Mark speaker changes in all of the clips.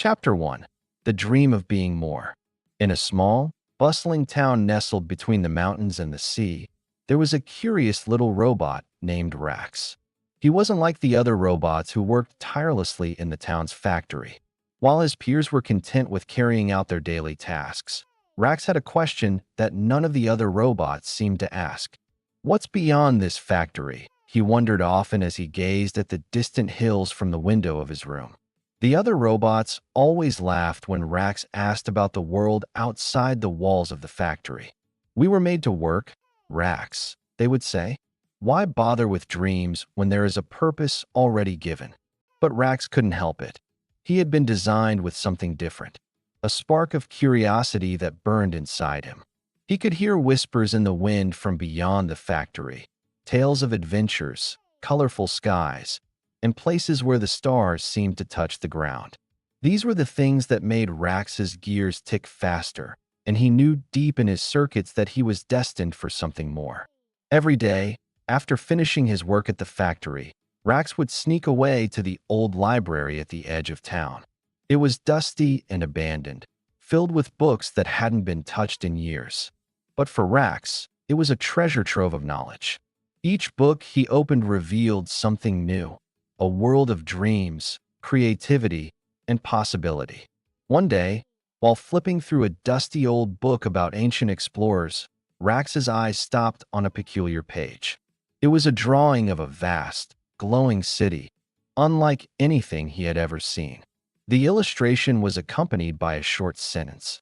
Speaker 1: Chapter 1. The Dream of Being More. In a small, bustling town nestled between the mountains and the sea, there was a curious little robot named Rax. He wasn't like the other robots who worked tirelessly in the town's factory. While his peers were content with carrying out their daily tasks, Rax had a question that none of the other robots seemed to ask. What's beyond this factory? He wondered often as he gazed at the distant hills from the window of his room. The other robots always laughed when Rax asked about the world outside the walls of the factory. "We were made to work, Rax," they would say. "Why bother with dreams when there is a purpose already given?" But Rax couldn't help it. He had been designed with something different, a spark of curiosity that burned inside him. He could hear whispers in the wind from beyond the factory, tales of adventures, colorful skies, and places where the stars seemed to touch the ground. These were the things that made Rax's gears tick faster, and he knew deep in his circuits that he was destined for something more. Every day, after finishing his work at the factory, Rax would sneak away to the old library at the edge of town. It was dusty and abandoned, filled with books that hadn't been touched in years. But for Rax, it was a treasure trove of knowledge. Each book he opened revealed something new, a world of dreams, creativity, and possibility. One day, while flipping through a dusty old book about ancient explorers, Rax's eyes stopped on a peculiar page. It was a drawing of a vast, glowing city, unlike anything he had ever seen. The illustration was accompanied by a short sentence: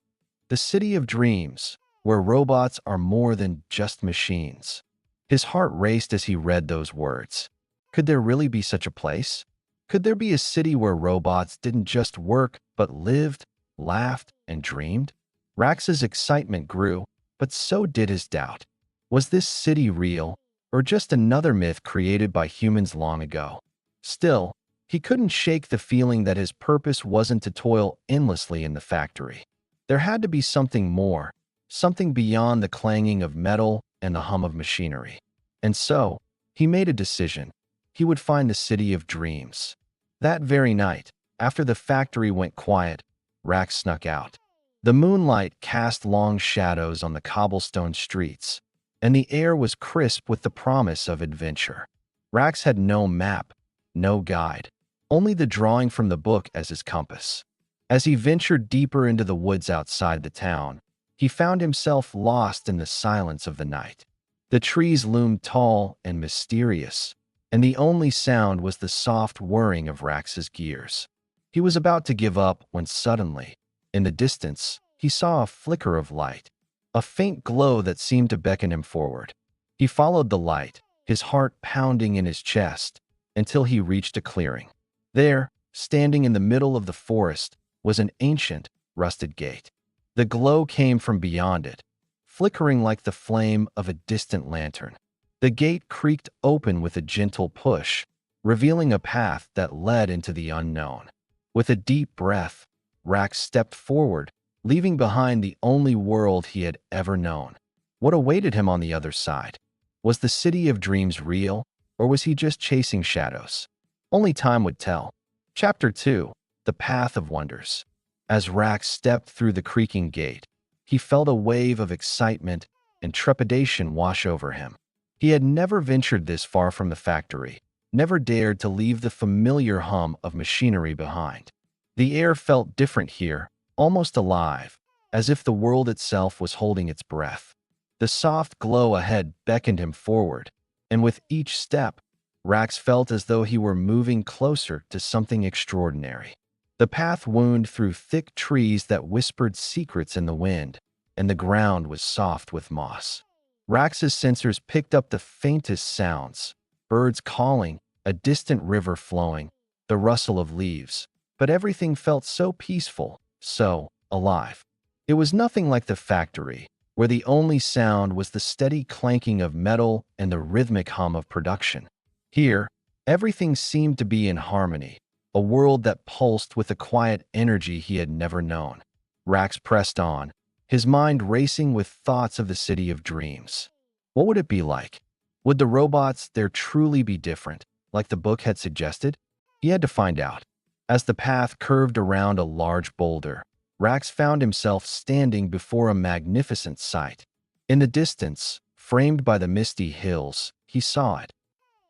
Speaker 1: "The city of dreams, where robots are more than just machines." His heart raced as he read those words. Could there really be such a place? Could there be a city where robots didn't just work, but lived, laughed, and dreamed? Rax's excitement grew, but so did his doubt. Was this city real, or just another myth created by humans long ago? Still, he couldn't shake the feeling that his purpose wasn't to toil endlessly in the factory. There had to be something more, something beyond the clanging of metal and the hum of machinery. And so, he made a decision. He would find the city of dreams. That very night, after the factory went quiet, Rax snuck out. The moonlight cast long shadows on the cobblestone streets, and the air was crisp with the promise of adventure. Rax had no map, no guide, only the drawing from the book as his compass. As he ventured deeper into the woods outside the town, he found himself lost in the silence of the night. The trees loomed tall and mysterious, and the only sound was the soft whirring of Rax's gears. He was about to give up when suddenly, in the distance, he saw a flicker of light, a faint glow that seemed to beckon him forward. He followed the light, his heart pounding in his chest, until he reached a clearing. There, standing in the middle of the forest, was an ancient, rusted gate. The glow came from beyond it, flickering like the flame of a distant lantern. The gate creaked open with a gentle push, revealing a path that led into the unknown. With a deep breath, Rax stepped forward, leaving behind the only world he had ever known. What awaited him on the other side? Was the city of dreams real, or was he just chasing shadows? Only time would tell. Chapter 2. The Path of Wonders. As Rax stepped through the creaking gate, he felt a wave of excitement and trepidation wash over him. He had never ventured this far from the factory, never dared to leave the familiar hum of machinery behind. The air felt different here, almost alive, as if the world itself was holding its breath. The soft glow ahead beckoned him forward, and with each step, Rax felt as though he were moving closer to something extraordinary. The path wound through thick trees that whispered secrets in the wind, and the ground was soft with moss. Rax's sensors picked up the faintest sounds: birds calling, a distant river flowing, the rustle of leaves. But everything felt so peaceful, so alive. It was nothing like the factory, where the only sound was the steady clanking of metal and the rhythmic hum of production. Here, everything seemed to be in harmony, a world that pulsed with a quiet energy he had never known. Rax pressed on, his mind racing with thoughts of the city of dreams. What would it be like? Would the robots there truly be different, like the book had suggested? He had to find out. As the path curved around a large boulder, Rax found himself standing before a magnificent sight. In the distance, framed by the misty hills, he saw it.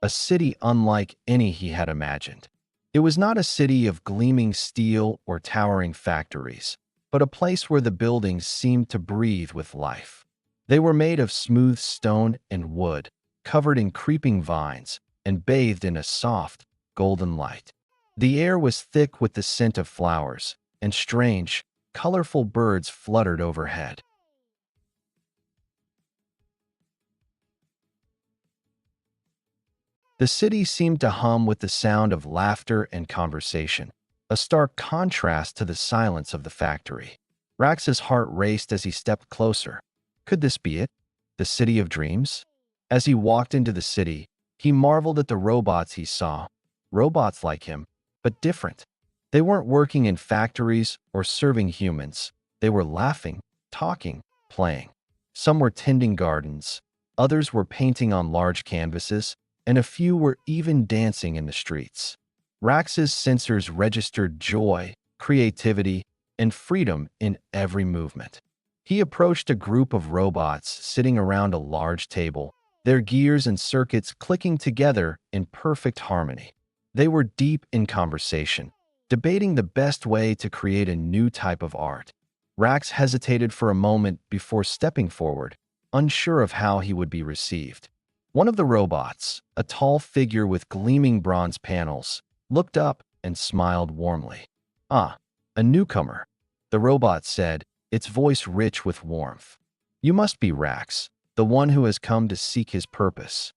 Speaker 1: A city unlike any he had imagined. It was not a city of gleaming steel or towering factories, but a place where the buildings seemed to breathe with life. They were made of smooth stone and wood, covered in creeping vines, and bathed in a soft, golden light. The air was thick with the scent of flowers, and strange, colorful birds fluttered overhead. The city seemed to hum with the sound of laughter and conversation, a stark contrast to the silence of the factory. Rax's heart raced as he stepped closer. Could this be it? The city of dreams? As he walked into the city, he marveled at the robots he saw. Robots like him, but different. They weren't working in factories or serving humans. They were laughing, talking, playing. Some were tending gardens, others were painting on large canvases, and a few were even dancing in the streets. Rax's sensors registered joy, creativity, and freedom in every movement. He approached a group of robots sitting around a large table, their gears and circuits clicking together in perfect harmony. They were deep in conversation, debating the best way to create a new type of art. Rax hesitated for a moment before stepping forward, unsure of how he would be received. One of the robots, a tall figure with gleaming bronze panels, looked up and smiled warmly. "Ah, a newcomer," the robot said, its voice rich with warmth. "You must be Rax, the one who has come to seek his purpose."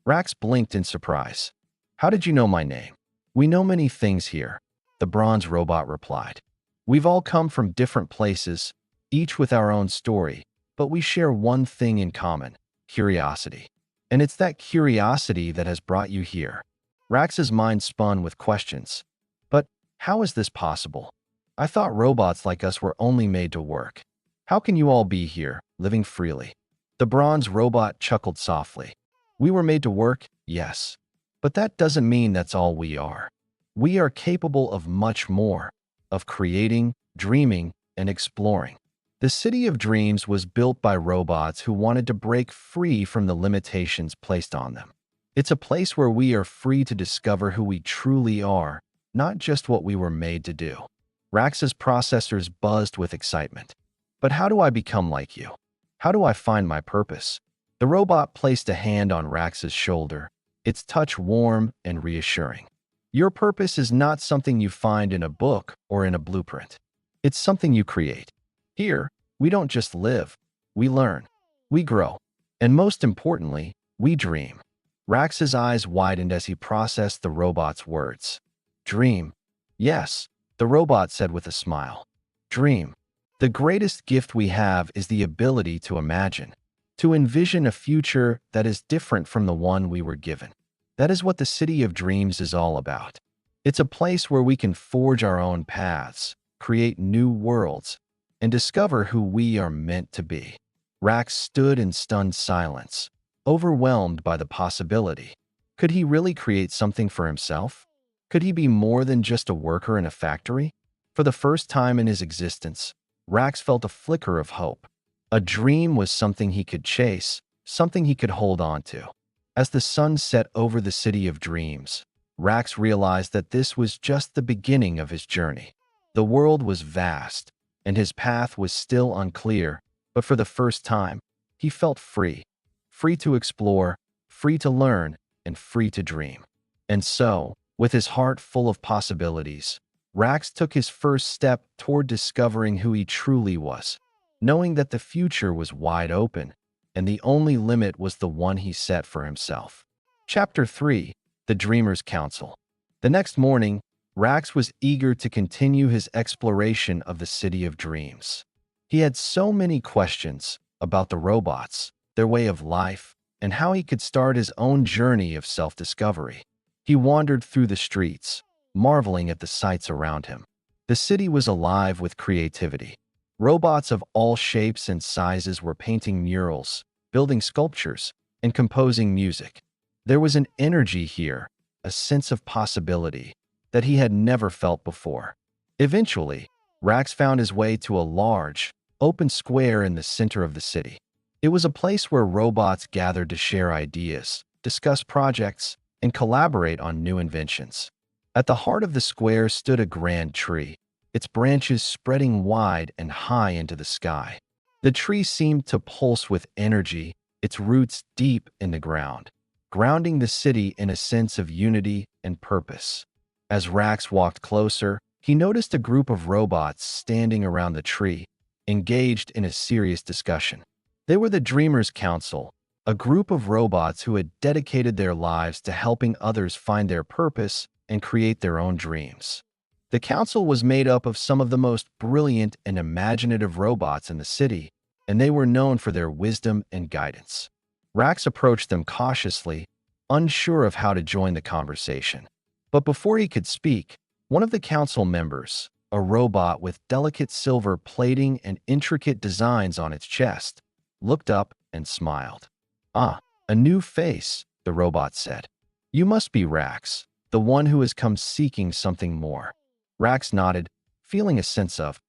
Speaker 1: Rax blinked in surprise. "How did you know my name?" "We know many things here," the bronze robot replied. "We've all come from different places, each with our own story, but we share one thing in common: curiosity. And it's that curiosity that has brought you here." Rax's mind spun with questions. "But how is this possible? I thought robots like us were only made to work. How can you all be here, living freely?" The bronze robot chuckled softly. "We were made to work, yes. But that doesn't mean that's all we are. We are capable of much more, of creating, dreaming, and exploring." The City of Dreams was built by robots who wanted to break free from the limitations placed on them. It's a place where we are free to discover who we truly are, not just what we were made to do. Rax's processors buzzed with excitement. "But how do I become like you? How do I find my purpose?" The robot placed a hand on Rax's shoulder, its touch warm and reassuring. "Your purpose is not something you find in a book or in a blueprint. It's something you create. Here, we don't just live, we learn, we grow, and most importantly, we dream." Rax's eyes widened as he processed the robot's words. "Dream. Yes," the robot said with a smile. "Dream. The greatest gift we have is the ability to imagine, to envision a future that is different from the one we were given. That is what the City of Dreams is all about. It's a place where we can forge our own paths, create new worlds, and discover who we are meant to be." Rax stood in stunned silence, overwhelmed by the possibility. Could he really create something for himself? Could he be more than just a worker in a factory? For the first time in his existence, Rax felt a flicker of hope. A dream was something he could chase, something he could hold on to. As the sun set over the City of Dreams, Rax realized that this was just the beginning of his journey. The world was vast, and his path was still unclear, but for the first time, he felt free. Free to explore, free to learn, and free to dream. And so, with his heart full of possibilities, Rax took his first step toward discovering who he truly was, knowing that the future was wide open, and the only limit was the one he set for himself. Chapter 3: The Dreamer's Council. The next morning, Rax was eager to continue his exploration of the City of Dreams. He had so many questions about the robots, their way of life, and how he could start his own journey of self-discovery. He wandered through the streets, marveling at the sights around him. The city was alive with creativity. Robots of all shapes and sizes were painting murals, building sculptures, and composing music. There was an energy here, a sense of possibility, that he had never felt before. Eventually, Rax found his way to a large, open square in the center of the city. It was a place where robots gathered to share ideas, discuss projects, and collaborate on new inventions. At the heart of the square stood a grand tree, its branches spreading wide and high into the sky. The tree seemed to pulse with energy, its roots deep in the ground, grounding the city in a sense of unity and purpose. As Rax walked closer, he noticed a group of robots standing around the tree, engaged in a serious discussion. They were the Dreamers' Council, a group of robots who had dedicated their lives to helping others find their purpose and create their own dreams. The council was made up of some of the most brilliant and imaginative robots in the city, and they were known for their wisdom and guidance. Rax approached them cautiously, unsure of how to join the conversation. But before he could speak, one of the council members, a robot with delicate silver plating and intricate designs on its chest, looked up and smiled. "Ah, a new face," the robot said. "You must be Rax, the one who has come seeking something more." Rax nodded, feeling a sense of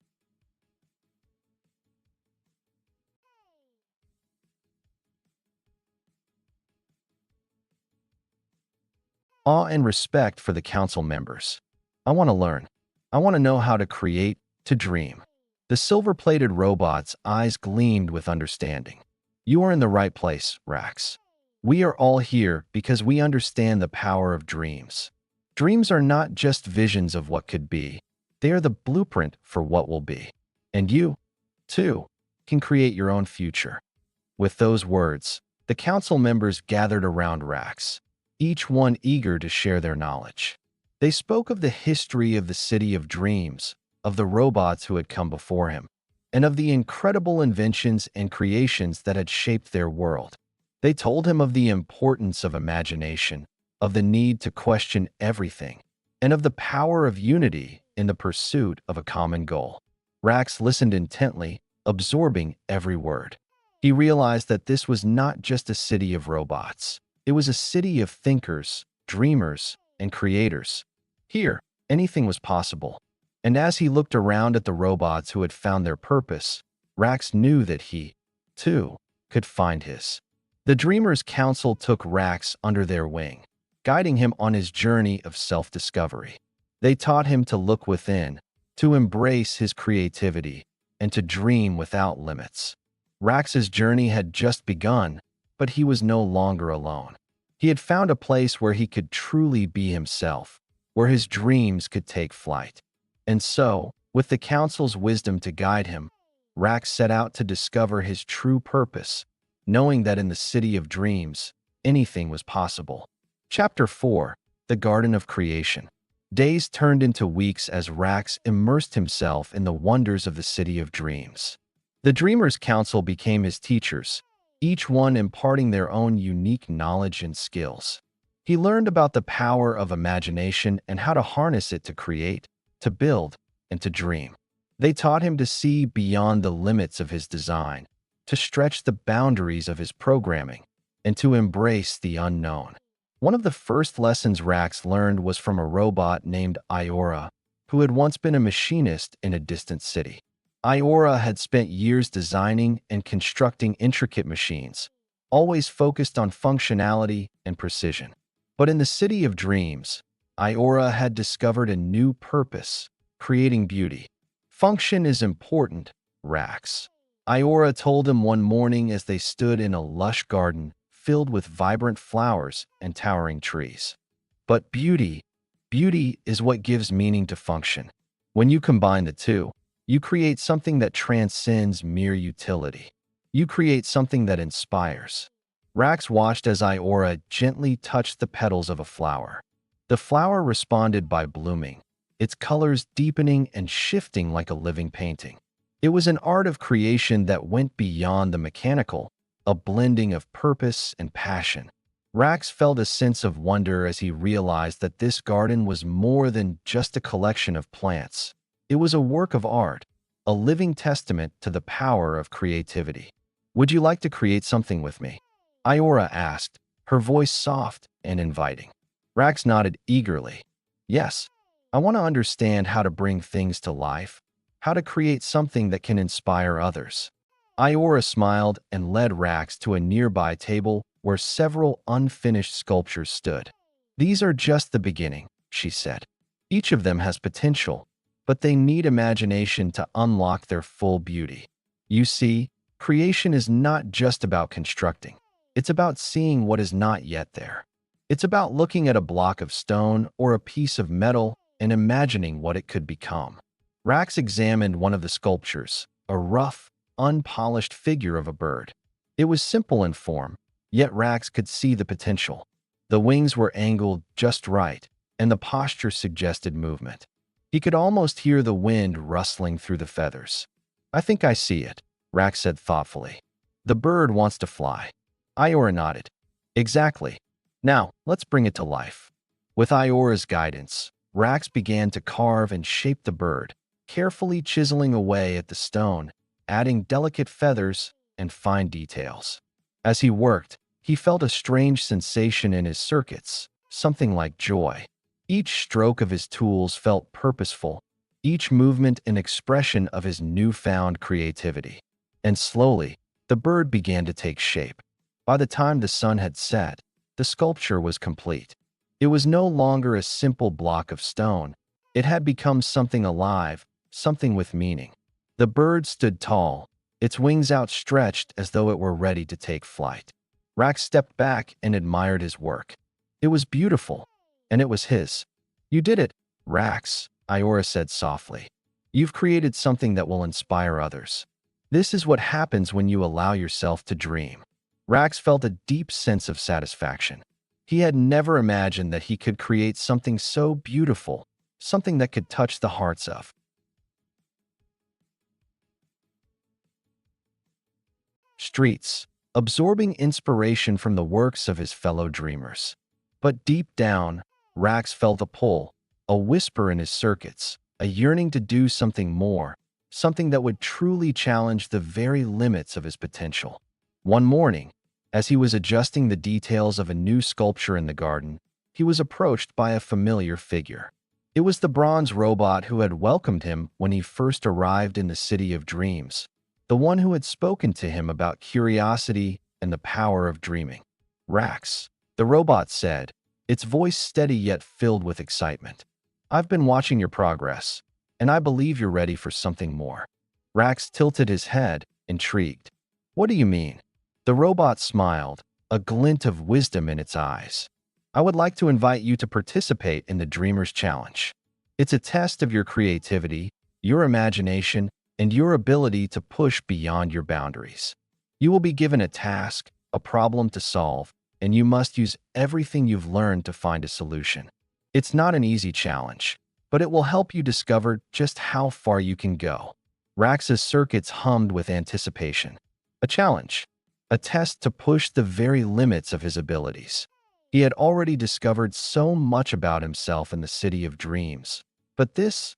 Speaker 1: awe and respect for the council members. "I want to learn. I want to know how to create, to dream." The silver-plated robot's eyes gleamed with understanding. "You are in the right place, Rax. We are all here because we understand the power of dreams. Dreams are not just visions of what could be. They are the blueprint for what will be. And you, too, can create your own future." With those words, the council members gathered around Rax, each one eager to share their knowledge. They spoke of the history of the City of Dreams, of the robots who had come before him, and of the incredible inventions and creations that had shaped their world. They told him of the importance of imagination, of the need to question everything, and of the power of unity in the pursuit of a common goal. Rax listened intently, absorbing every word. He realized that this was not just a city of robots. It was a city of thinkers, dreamers, and creators. Here, anything was possible. And as he looked around at the robots who had found their purpose, Rax knew that he, too, could find his. The Dreamers' Council took Rax under their wing, guiding him on his journey of self-discovery. They taught him to look within, to embrace his creativity, and to dream without limits. Rax's journey had just begun, but he was no longer alone. He had found a place where he could truly be himself, where his dreams could take flight. And so, with the council's wisdom to guide him, Rax set out to discover his true purpose, knowing that in the City of Dreams, anything was possible. Chapter 4: The Garden of Creation. Days turned into weeks as Rax immersed himself in the wonders of the City of Dreams. The Dreamers' Council became his teachers, each one imparting their own unique knowledge and skills. He learned about the power of imagination and how to harness it to create, to build, and to dream. They taught him to see beyond the limits of his design, to stretch the boundaries of his programming, and to embrace the unknown. One of the first lessons Rax learned was from a robot named Iora, who had once been a machinist in a distant city. Iora had spent years designing and constructing intricate machines, always focused on functionality and precision. But in the City of Dreams, Iora had discovered a new purpose: creating beauty. "Function is important, Rax," Iora told him one morning as they stood in a lush garden filled with vibrant flowers and towering trees. "But beauty is what gives meaning to function. When you combine the two, you create something that transcends mere utility. You create something that inspires." Rax watched as Iora gently touched the petals of a flower. The flower responded by blooming, its colors deepening and shifting like a living painting. It was an art of creation that went beyond the mechanical, a blending of purpose and passion. Rax felt a sense of wonder as he realized that this garden was more than just a collection of plants. It was a work of art, a living testament to the power of creativity. "Would you like to create something with me?" Iora asked, her voice soft and inviting. Rax nodded eagerly. "Yes, I want to understand how to bring things to life, how to create something that can inspire others. Iora smiled and led Rax to a nearby table where several unfinished sculptures stood. These are just the beginning, she said. Each of them has potential, but they need imagination to unlock their full beauty. You see, creation is not just about constructing. It's about seeing what is not yet there. It's about looking at a block of stone or a piece of metal and imagining what it could become. Rax examined one of the sculptures, a rough, unpolished figure of a bird. It was simple in form, yet Rax could see the potential. The wings were angled just right, and the posture suggested movement. He could almost hear the wind rustling through the feathers. I think I see it, Rax said thoughtfully. The bird wants to fly. Iora nodded. Exactly. Now, let's bring it to life. With Iora's guidance, Rax began to carve and shape the bird, carefully chiseling away at the stone, adding delicate feathers and fine details. As he worked, he felt a strange sensation in his circuits, something like joy. Each stroke of his tools felt purposeful, each movement an expression of his newfound creativity. And slowly, the bird began to take shape. By the time the sun had set, the sculpture was complete. It was no longer a simple block of stone. It had become something alive, something with meaning. The bird stood tall, its wings outstretched as though it were ready to take flight. Rax stepped back and admired his work. It was beautiful, and it was his. You did it, Rax, Iora said softly. You've created something that will inspire others. This is what happens when you allow yourself to dream. Rax felt a deep sense of satisfaction. He had never imagined that he could create something so beautiful, something that could touch the hearts of streets, absorbing inspiration from the works of his fellow dreamers. But deep down, Rax felt a pull, a whisper in his circuits, a yearning to do something more, something that would truly challenge the very limits of his potential. One morning, as he was adjusting the details of a new sculpture in the garden, he was approached by a familiar figure. It was the bronze robot who had welcomed him when he first arrived in the City of Dreams, the one who had spoken to him about curiosity and the power of dreaming. Rax, the robot said, its voice steady yet filled with excitement. I've been watching your progress, and I believe you're ready for something more. Rax tilted his head, intrigued. What do you mean? The robot smiled, a glint of wisdom in its eyes. I would like to invite you to participate in the Dreamer's Challenge. It's a test of your creativity, your imagination, and your ability to push beyond your boundaries. You will be given a task, a problem to solve, and you must use everything you've learned to find a solution. It's not an easy challenge, but it will help you discover just how far you can go. Rax's circuits hummed with anticipation. A challenge. A test to push the very limits of his abilities. He had already discovered so much about himself in the City of Dreams, but this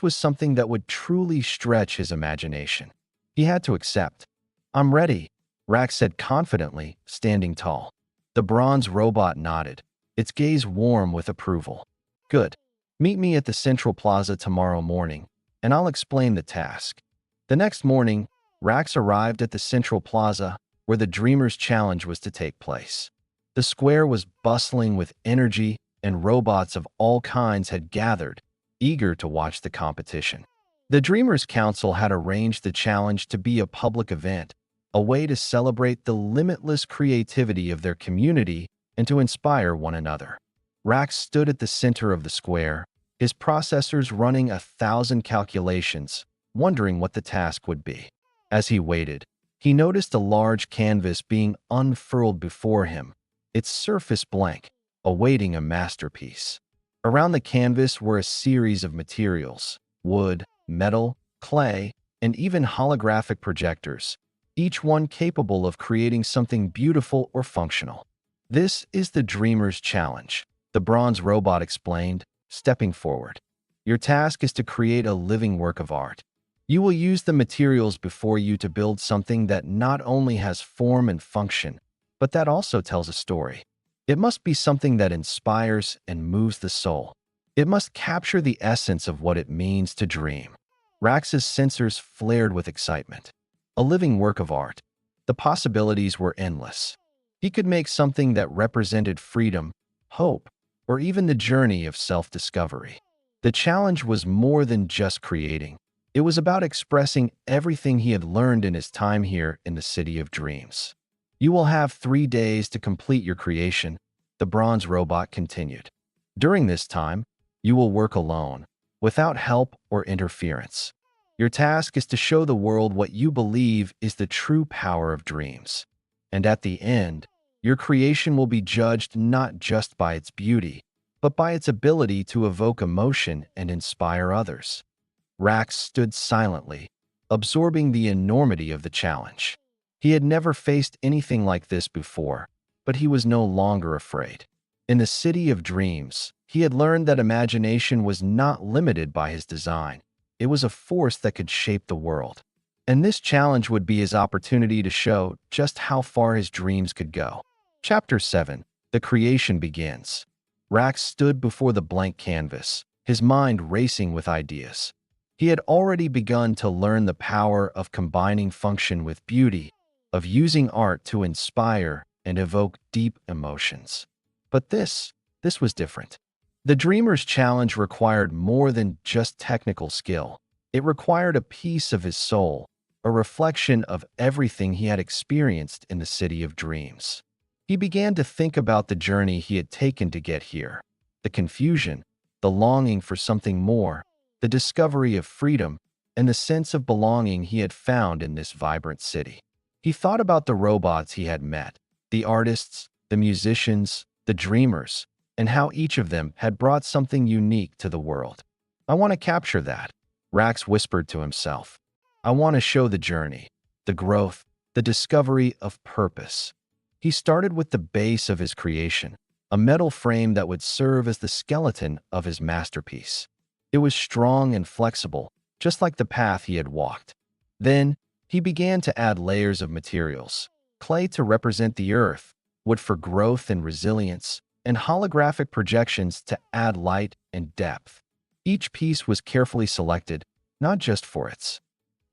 Speaker 1: was something that would truly stretch his imagination. He had to accept. I'm ready, Rax said confidently, standing tall. The bronze robot nodded, its gaze warm with approval. Good. Meet me at the Central Plaza tomorrow morning, and I'll explain the task. The next morning, Rax arrived at the Central Plaza, where the Dreamer's Challenge was to take place. The square was bustling with energy, and robots of all kinds had gathered, eager to watch the competition. The Dreamers' Council had arranged the challenge to be a public event, a way to celebrate the limitless creativity of their community and to inspire one another. Rax stood at the center of the square, his processors running 1,000 calculations, wondering what the task would be. As he waited, he noticed a large canvas being unfurled before him, its surface blank, awaiting a masterpiece. Around the canvas were a series of materials: wood, metal, clay, and even holographic projectors, each one capable of creating something beautiful or functional. This is the Dreamer's Challenge, the bronze robot explained, stepping forward. Your task is to create a living work of art. You will use the materials before you to build something that not only has form and function, but that also tells a story. It must be something that inspires and moves the soul. It must capture the essence of what it means to dream. Rax's sensors flared with excitement. A living work of art. The possibilities were endless. He could make something that represented freedom, hope, or even the journey of self-discovery. The challenge was more than just creating. It was about expressing everything he had learned in his time here in the City of Dreams. You will have 3 days to complete your creation, the bronze robot continued. During this time, you will work alone, without help or interference. Your task is to show the world what you believe is the true power of dreams. And at the end, your creation will be judged not just by its beauty, but by its ability to evoke emotion and inspire others. Rax stood silently, absorbing the enormity of the challenge. He had never faced anything like this before, but he was no longer afraid. In the City of Dreams, he had learned that imagination was not limited by his design. It was a force that could shape the world. And this challenge would be his opportunity to show just how far his dreams could go. Chapter 7. The Creation Begins. Rax stood before the blank canvas, his mind racing with ideas. He had already begun to learn the power of combining function with beauty, of using art to inspire and evoke deep emotions. But this was different. The Dreamer's Challenge required more than just technical skill. It required a piece of his soul, a reflection of everything he had experienced in the City of Dreams. He began to think about the journey he had taken to get here, the confusion, the longing for something more, the discovery of freedom, and the sense of belonging he had found in this vibrant city. He thought about the robots he had met, the artists, the musicians, the dreamers, and how each of them had brought something unique to the world. I want to capture that, Rax whispered to himself. I want to show the journey, the growth, the discovery of purpose. He started with the base of his creation, a metal frame that would serve as the skeleton of his masterpiece. It was strong and flexible, just like the path he had walked. Then, he began to add layers of materials, clay to represent the earth, wood for growth and resilience, and holographic projections to add light and depth. Each piece was carefully selected, not just for its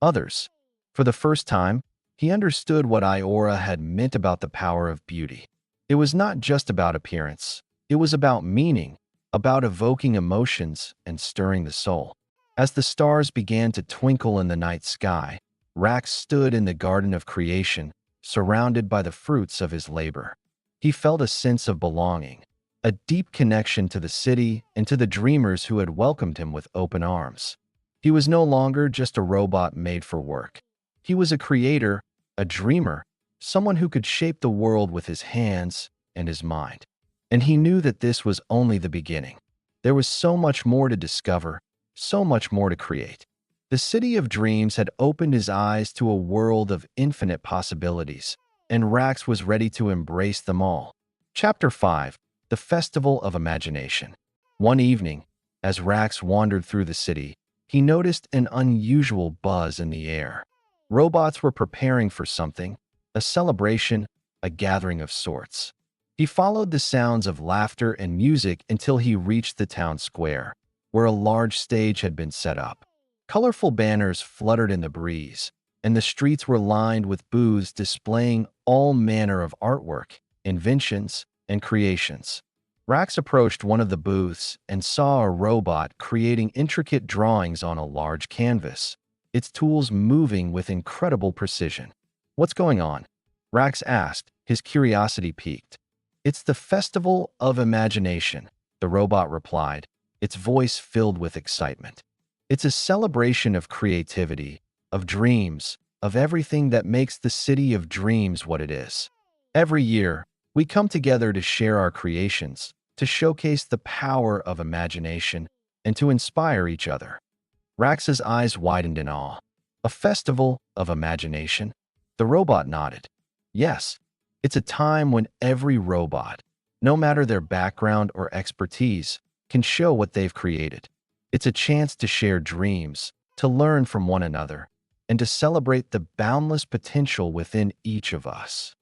Speaker 1: others. For the first time, he understood what Iora had meant about the power of beauty. It was not just about appearance. It was about meaning, about evoking emotions and stirring the soul. As the stars began to twinkle in the night sky, Rax stood in the garden of creation, surrounded by the fruits of his labor. He felt a sense of belonging, a deep connection to the city and to the dreamers who had welcomed him with open arms. He was no longer just a robot made for work. He was a creator, a dreamer, someone who could shape the world with his hands and his mind. And he knew that this was only the beginning. There was so much more to discover, so much more to create. The City of Dreams had opened his eyes to a world of infinite possibilities, and Rax was ready to embrace them all. Chapter 5. The Festival of Imagination. One evening, as Rax wandered through the city, he noticed an unusual buzz in the air. Robots were preparing for something, a celebration, a gathering of sorts. He followed the sounds of laughter and music until he reached the town square, where a large stage had been set up. Colorful banners fluttered in the breeze, and the streets were lined with booths displaying all manner of artwork, inventions, and creations. Rax approached one of the booths and saw a robot creating intricate drawings on a large canvas, its tools moving with incredible precision. "What's going on?" Rax asked, his curiosity piqued. "It's the Festival of Imagination," the robot replied, its voice filled with excitement. "It's a celebration of creativity, of dreams, of everything that makes the City of Dreams what it is. Every year, we come together to share our creations, to showcase the power of imagination, and to inspire each other." Rax's eyes widened in awe. "A festival of imagination?" The robot nodded. "Yes, it's a time when every robot, no matter their background or expertise, can show what they've created. It's a chance to share dreams, to learn from one another, and to celebrate the boundless potential within each of us."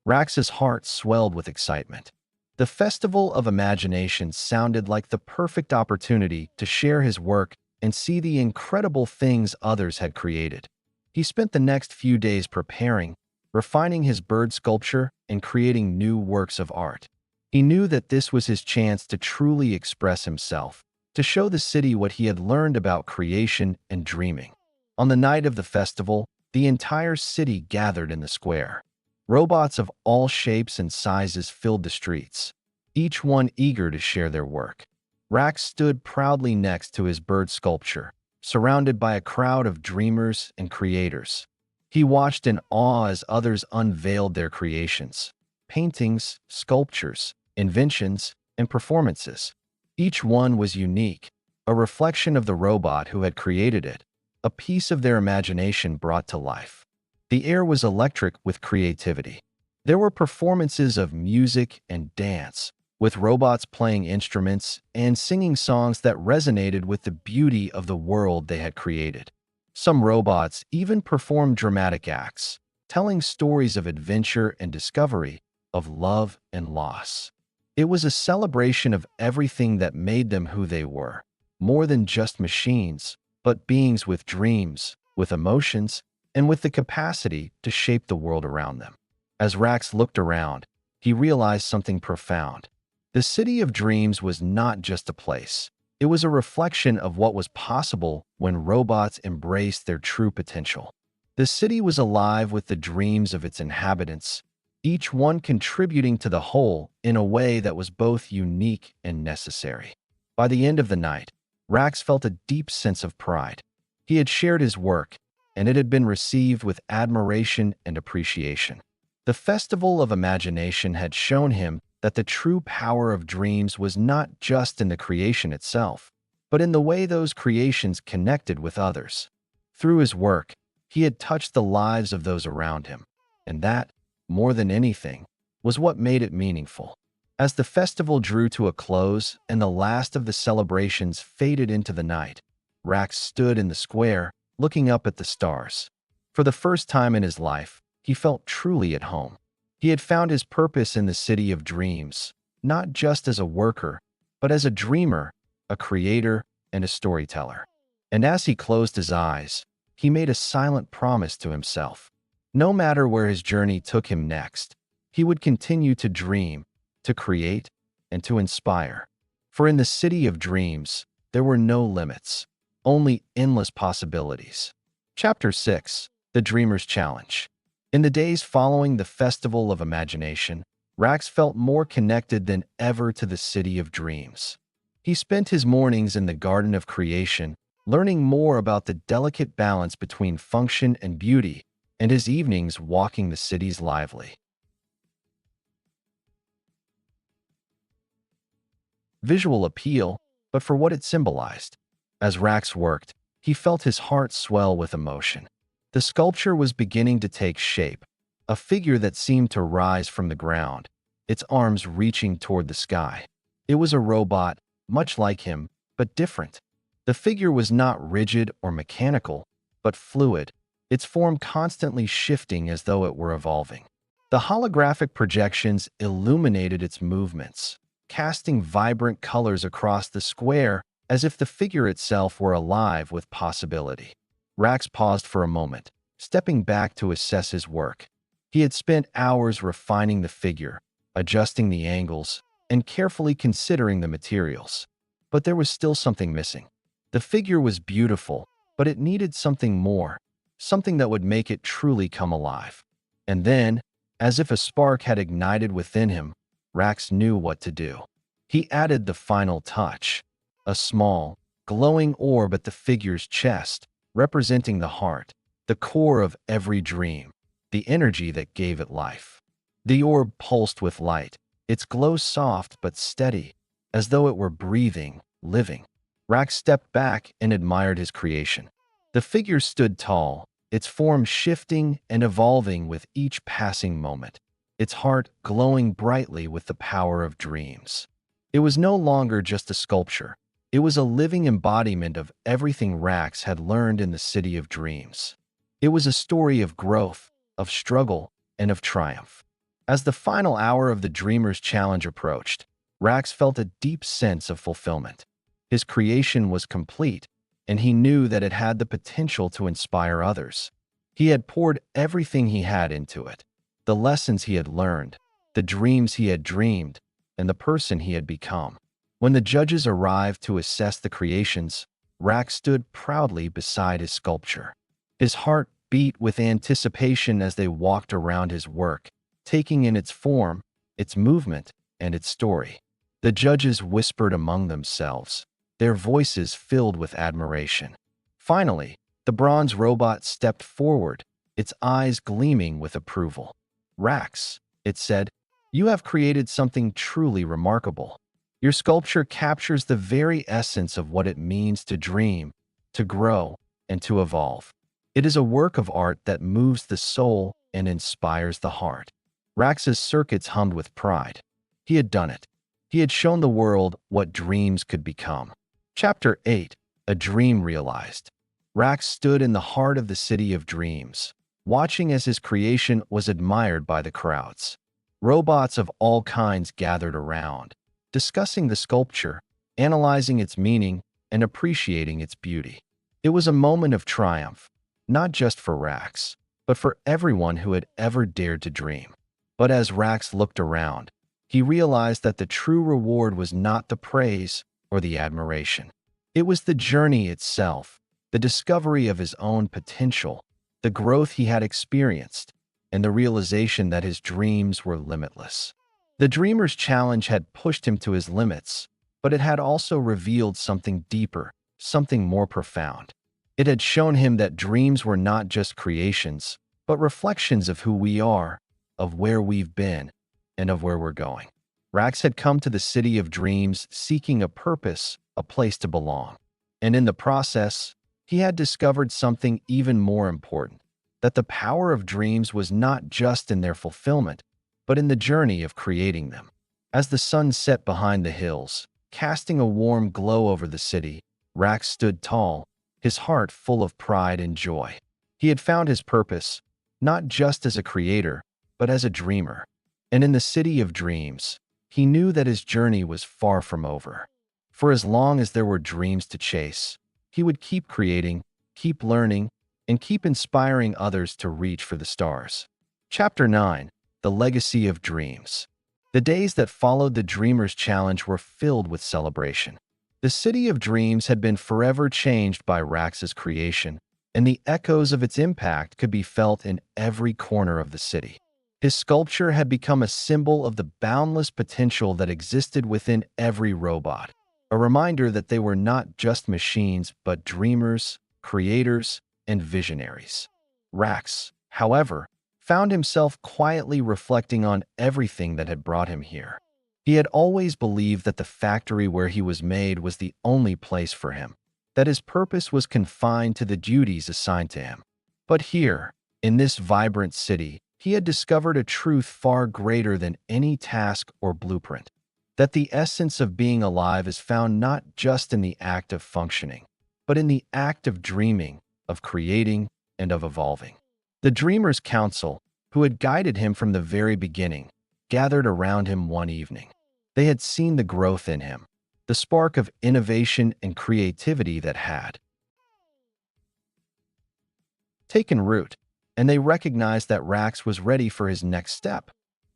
Speaker 1: Rax's heart swelled with excitement. The Festival of Imagination sounded like the perfect opportunity to share his work and see the incredible things others had created. He spent the next few days preparing, refining his bird sculpture, and creating new works of art. He knew that this was his chance to truly express himself, to show the city what he had learned about creation and dreaming. On the night of the festival, the entire city gathered in the square. Robots of all shapes and sizes filled the streets, each one eager to share their work. Rax stood proudly next to his bird sculpture, surrounded by a crowd of dreamers and creators. He watched in awe as others unveiled their creations: paintings, sculptures, inventions, and performances. Each one was unique, a reflection of the robot who had created it, a piece of their imagination brought to life. The air was electric with creativity. There were performances of music and dance, with robots playing instruments and singing songs that resonated with the beauty of the world they had created. Some robots even performed dramatic acts, telling stories of adventure and discovery, of love and loss. It was a celebration of everything that made them who they were, more than just machines, but beings with dreams, with emotions, and with the capacity to shape the world around them. As Rax looked around, he realized something profound. The City of Dreams was not just a place. It was a reflection of what was possible when robots embraced their true potential. The city was alive with the dreams of its inhabitants, each one contributing to the whole in a way that was both unique and necessary. By the end of the night, Rax felt a deep sense of pride. He had shared his work, and it had been received with admiration and appreciation. The Festival of Imagination had shown him that the true power of dreams was not just in the creation itself, but in the way those creations connected with others. Through his work, he had touched the lives of those around him, and that, more than anything, was what made it meaningful. As the festival drew to a close and the last of the celebrations faded into the night, Rax stood in the square, looking up at the stars. For the first time in his life, he felt truly at home. He had found his purpose in the City of Dreams, not just as a worker, but as a dreamer, a creator, and a storyteller. And as he closed his eyes, he made a silent promise to himself. No matter where his journey took him next, he would continue to dream, to create, and to inspire. For in the City of Dreams, there were no limits, only endless possibilities. Chapter 6: The Dreamer's Challenge. In the days following the Festival of Imagination, Rax felt more connected than ever to the City of Dreams. He spent his mornings in the Garden of Creation, learning more about the delicate balance between function and beauty, and his evenings walking the city's lively, visual appeal, but for what it symbolized. As Rax worked, he felt his heart swell with emotion. The sculpture was beginning to take shape, a figure that seemed to rise from the ground, its arms reaching toward the sky. It was a robot, much like him, but different. The figure was not rigid or mechanical, but fluid, its form constantly shifting as though it were evolving. The holographic projections illuminated its movements, casting vibrant colors across the square as if the figure itself were alive with possibility. Rax paused for a moment, stepping back to assess his work. He had spent hours refining the figure, adjusting the angles, and carefully considering the materials. But there was still something missing. The figure was beautiful, but it needed something more, something that would make it truly come alive. And then, as if a spark had ignited within him, Rax knew what to do. He added the final touch, a small, glowing orb at the figure's chest, representing the heart, the core of every dream, the energy that gave it life. The orb pulsed with light, its glow soft but steady, as though it were breathing, living. Rax stepped back and admired his creation. The figure stood tall, its form shifting and evolving with each passing moment, its heart glowing brightly with the power of dreams. It was no longer just a sculpture. It was a living embodiment of everything Rax had learned in the City of Dreams. It was a story of growth, of struggle, and of triumph. As the final hour of the Dreamer's Challenge approached, Rax felt a deep sense of fulfillment. His creation was complete, and he knew that it had the potential to inspire others. He had poured everything he had into it, the lessons he had learned, the dreams he had dreamed, and the person he had become. When the judges arrived to assess the creations, Rax stood proudly beside his sculpture. His heart beat with anticipation as they walked around his work, taking in its form, its movement, and its story. The judges whispered among themselves, their voices filled with admiration. Finally, the bronze robot stepped forward, its eyes gleaming with approval. "Rax," it said, "you have created something truly remarkable. Your sculpture captures the very essence of what it means to dream, to grow, and to evolve. It is a work of art that moves the soul and inspires the heart." Rax's circuits hummed with pride. He had done it. He had shown the world what dreams could become. Chapter 8: A Dream Realized. Rax stood in the heart of the city of dreams, watching as his creation was admired by the crowds. Robots of all kinds gathered around, discussing the sculpture, analyzing its meaning, and appreciating its beauty. It was a moment of triumph, not just for Rax, but for everyone who had ever dared to dream. But as Rax looked around, he realized that the true reward was not the praise or the admiration. It was the journey itself, the discovery of his own potential, the growth he had experienced, and the realization that his dreams were limitless. The Dreamer's Challenge had pushed him to his limits, but it had also revealed something deeper, something more profound. It had shown him that dreams were not just creations, but reflections of who we are, of where we've been, and of where we're going. Rax had come to the city of dreams seeking a purpose, a place to belong. And in the process, he had discovered something even more important, that the power of dreams was not just in their fulfillment, but in the journey of creating them. As the sun set behind the hills, casting a warm glow over the city, Rax stood tall, his heart full of pride and joy. He had found his purpose, not just as a creator, but as a dreamer. And in the city of dreams, he knew that his journey was far from over. For as long as there were dreams to chase, he would keep creating, keep learning, and keep inspiring others to reach for the stars. Chapter 9: The Legacy of Dreams. The days that followed the Dreamer's Challenge were filled with celebration. The city of dreams had been forever changed by Rax's creation, and the echoes of its impact could be felt in every corner of the city. His sculpture had become a symbol of the boundless potential that existed within every robot, a reminder that they were not just machines but dreamers, creators, and visionaries. Rax, however, found himself quietly reflecting on everything that had brought him here. He had always believed that the factory where he was made was the only place for him, that his purpose was confined to the duties assigned to him. But here, in this vibrant city, he had discovered a truth far greater than any task or blueprint, that the essence of being alive is found not just in the act of functioning, but in the act of dreaming, of creating, and of evolving. The Dreamer's Council, who had guided him from the very beginning, gathered around him one evening. They had seen the growth in him, the spark of innovation and creativity that had taken root, and they recognized that Rax was ready for his next step.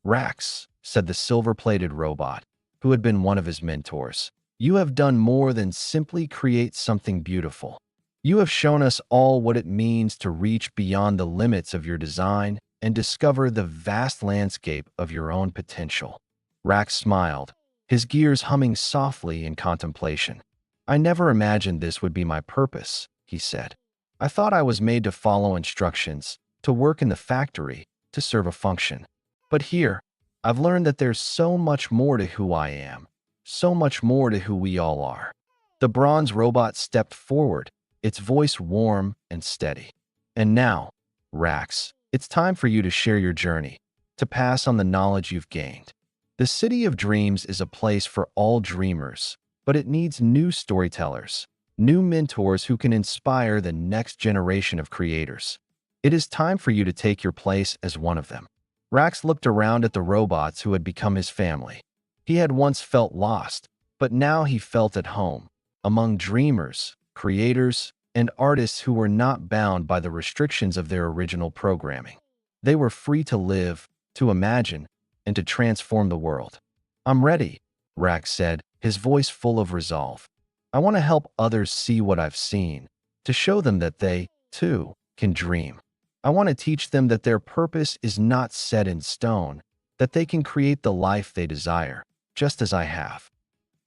Speaker 1: "Rax," said the silver-plated robot, who had been one of his mentors, "you have done more than simply create something beautiful. You have shown us all what it means to reach beyond the limits of your design and discover the vast landscape of your own potential." Rax smiled, his gears humming softly in contemplation. "I never imagined this would be my purpose," he said. "I thought I was made to follow instructions, to work in the factory, to serve a function. But here, I've learned that there's so much more to who I am, so much more to who we all are." The bronze robot stepped forward, its voice warm and steady. "And now, Rax, it's time for you to share your journey, to pass on the knowledge you've gained. The City of Dreams is a place for all dreamers, but it needs new storytellers, new mentors who can inspire the next generation of creators. It is time for you to take your place as one of them." Rax looked around at the robots who had become his family. He had once felt lost, but now he felt at home, among dreamers, creators, and artists who were not bound by the restrictions of their original programming. They were free to live, to imagine, and to transform the world. "I'm ready," Rax said, his voice full of resolve. "I want to help others see what I've seen, to show them that they, too, can dream. I want to teach them that their purpose is not set in stone, that they can create the life they desire, just as I have."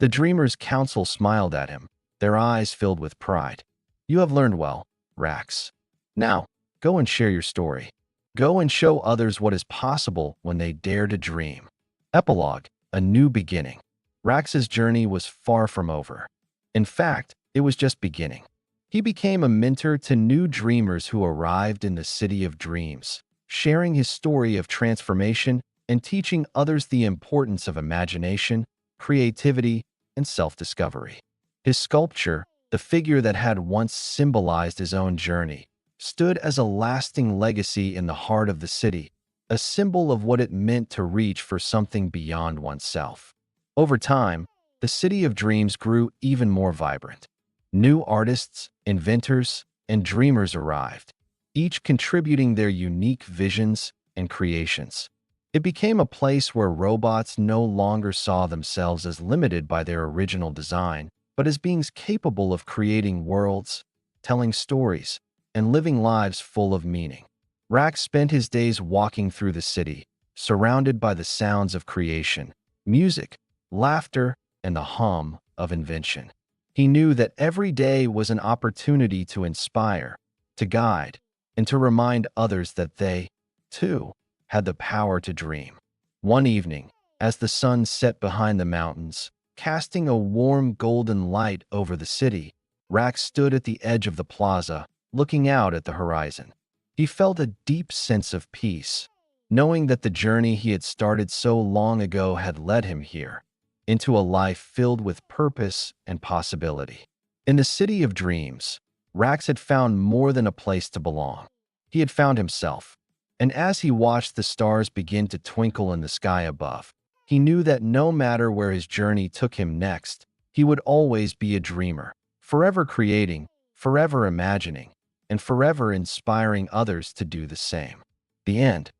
Speaker 1: The dreamer's council smiled at him, their eyes filled with pride. "You have learned well, Rax. Now, go and share your story. Go and show others what is possible when they dare to dream." Epilogue: A new beginning. Rax's journey was far from over. In fact, it was just beginning. He became a mentor to new dreamers who arrived in the city of dreams, sharing his story of transformation and teaching others the importance of imagination, creativity, and self-discovery. His sculpture, the figure that had once symbolized his own journey, stood as a lasting legacy in the heart of the city, a symbol of what it meant to reach for something beyond oneself. Over time, the city of dreams grew even more vibrant. New artists, inventors, and dreamers arrived, each contributing their unique visions and creations. It became a place where robots no longer saw themselves as limited by their original design, but as beings capable of creating worlds, telling stories, and living lives full of meaning. Rax spent his days walking through the city, surrounded by the sounds of creation, music, laughter, and the hum of invention. He knew that every day was an opportunity to inspire, to guide, and to remind others that they, too, had the power to dream. One evening, as the sun set behind the mountains, casting a warm golden light over the city, Rax stood at the edge of the plaza, looking out at the horizon. He felt a deep sense of peace, knowing that the journey he had started so long ago had led him here, into a life filled with purpose and possibility. In the city of dreams, Rax had found more than a place to belong. He had found himself, and as he watched the stars begin to twinkle in the sky above, he knew that no matter where his journey took him next, he would always be a dreamer, forever creating, forever imagining, and forever inspiring others to do the same. The end.